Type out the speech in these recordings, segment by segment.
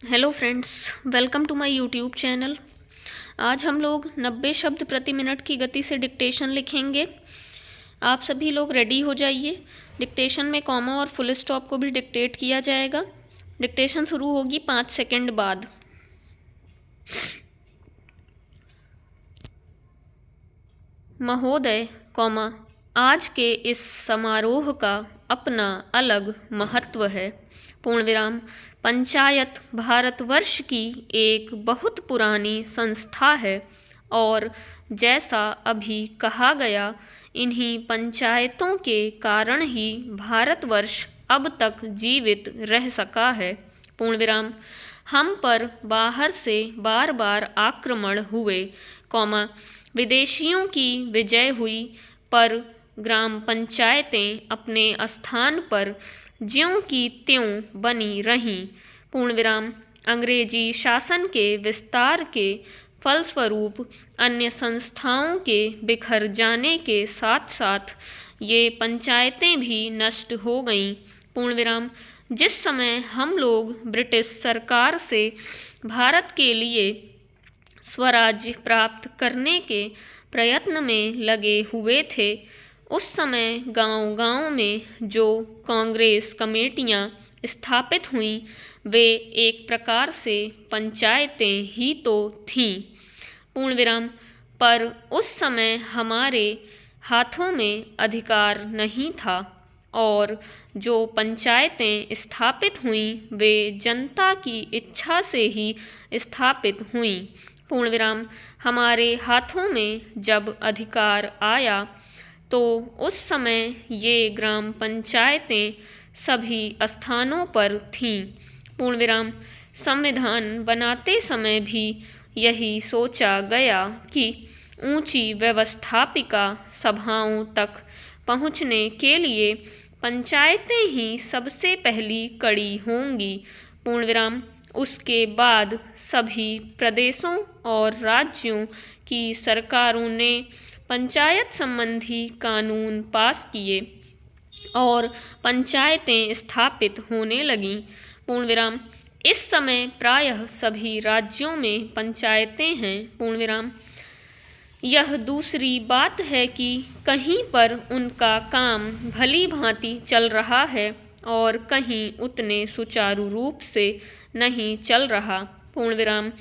Hello friends, welcome to my YouTube channel. आज हम लोग 90 शब्द प्रति मिनट की गति से डिक्टेशन लिखेंगे। आप सभी लोग रेडी हो जाइए। डिक्टेशन में कॉमा और फुल स्टॉप को भी डिक्टेट किया जाएगा। डिक्टेशन शुरू होगी 5 सेकंड बाद। महोदय, कॉमा, आज के इस समारोह का अपना अलग महत्व है। पूर्ण विराम। पंचायत भारतवर्ष की एक बहुत पुरानी संस्था है और जैसा अभी कहा गया, इन्हीं पंचायतों के कारण ही भारतवर्ष अब तक जीवित रह सका है। पूर्ण विराम। हम पर बाहर से बार बार आक्रमण हुए, कॉमा, विदेशियों की विजय हुई, पर ग्राम पंचायतें अपने स्थान पर ज्यों की त्यों बनी रहीं। पूर्ण विराम। अंग्रेजी शासन के विस्तार के फलस्वरूप अन्य संस्थाओं के बिखर जाने के साथ साथ ये पंचायतें भी नष्ट हो गईं। पूर्ण विराम। जिस समय हम लोग ब्रिटिश सरकार से भारत के लिए स्वराज्य प्राप्त करने के प्रयत्न में लगे हुए थे, उस समय गांव-गांव में जो कांग्रेस कमेटियां स्थापित हुईं, वे एक प्रकार से पंचायतें ही तो थीं। पूर्ण विराम। पर उस समय हमारे हाथों में अधिकार नहीं था और जो पंचायतें स्थापित हुईं, वे जनता की इच्छा से ही स्थापित हुईं। पूर्ण विराम। हमारे हाथों में जब अधिकार आया तो उस समय ये ग्राम पंचायतें सभी स्थानों पर थीं। पूर्ण विराम। संविधान बनाते समय भी यही सोचा गया कि ऊंची व्यवस्थापिका सभाओं तक पहुंचने के लिए पंचायतें ही सबसे पहली कड़ी होंगी। पूर्ण विराम। उसके बाद सभी प्रदेशों और राज्यों की सरकारों ने पंचायत संबंधी कानून पास किए और पंचायतें स्थापित होने लगीं। पूर्ण विराम। इस समय प्रायः सभी राज्यों में पंचायतें हैं। पूर्ण विराम। यह दूसरी बात है कि कहीं पर उनका काम भली भांति चल रहा है और कहीं उतने सुचारू रूप से नहीं चल रहा। पूर्ण विराम।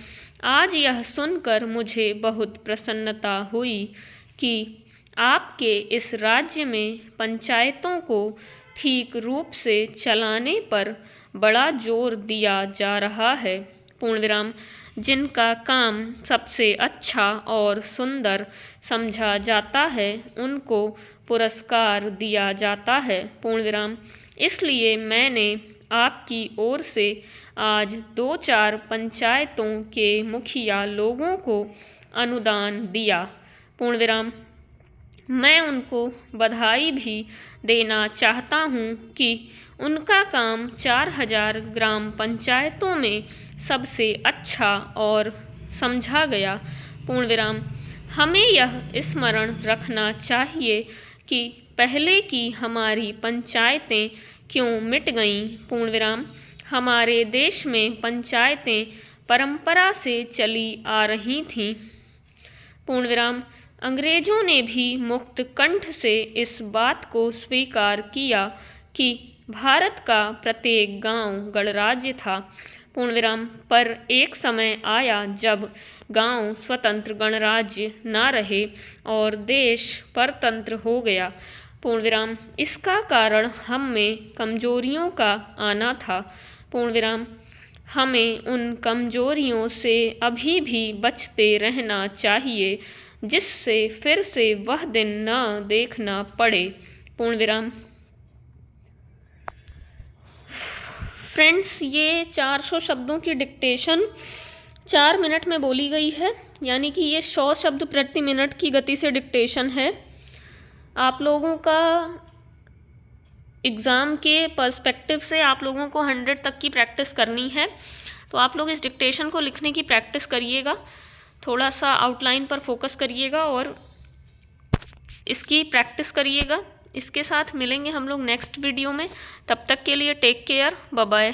आज यह सुनकर मुझे बहुत प्रसन्नता हुई कि आपके इस राज्य में पंचायतों को ठीक रूप से चलाने पर बड़ा जोर दिया जा रहा है। पूर्ण विराम। जिनका काम सबसे अच्छा और सुंदर समझा जाता है, उनको पुरस्कार दिया जाता है। पूर्ण विराम। इसलिए मैंने आपकी ओर से आज 2-4 पंचायतों के मुखिया लोगों को अनुदान दिया। पूर्ण विराम। मैं उनको बधाई भी देना चाहता हूँ कि उनका काम 4000 ग्राम पंचायतों में सबसे अच्छा और समझा गया। पूर्ण विराम। हमें यह स्मरण रखना चाहिए कि पहले की हमारी पंचायतें क्यों मिट गईं। पूर्ण विराम। हमारे देश में पंचायतें परंपरा से चली आ रही थीं। पूर्ण विराम। अंग्रेजों ने भी मुक्त कंठ से इस बात को स्वीकार किया कि भारत का प्रत्येक गांव गणराज्य था। पूर्ण विराम। पर एक समय आया जब गांव स्वतंत्र गणराज्य न रहे और देश परतंत्र हो गया। पूर्ण विराम। इसका कारण हम में कमजोरियों का आना था। पूर्ण विराम। हमें उन कमजोरियों से अभी भी बचते रहना चाहिए जिससे फिर से वह दिन न देखना पड़े। पूर्ण विराम। फ्रेंड्स, ये 400 शब्दों की डिक्टेशन 4 मिनट में बोली गई है, यानी कि ये 100 शब्द प्रति मिनट की गति से डिक्टेशन है। आप लोगों का एग्ज़ाम के पर्सपेक्टिव से आप लोगों को 100 तक की प्रैक्टिस करनी है, तो आप लोग इस डिक्टेशन को लिखने की प्रैक्टिस करिएगा। थोड़ा सा आउटलाइन पर फोकस करिएगा और इसकी प्रैक्टिस करिएगा। इसके साथ मिलेंगे हम लोग नेक्स्ट वीडियो में। तब तक के लिए टेक केयर, बाय बाय।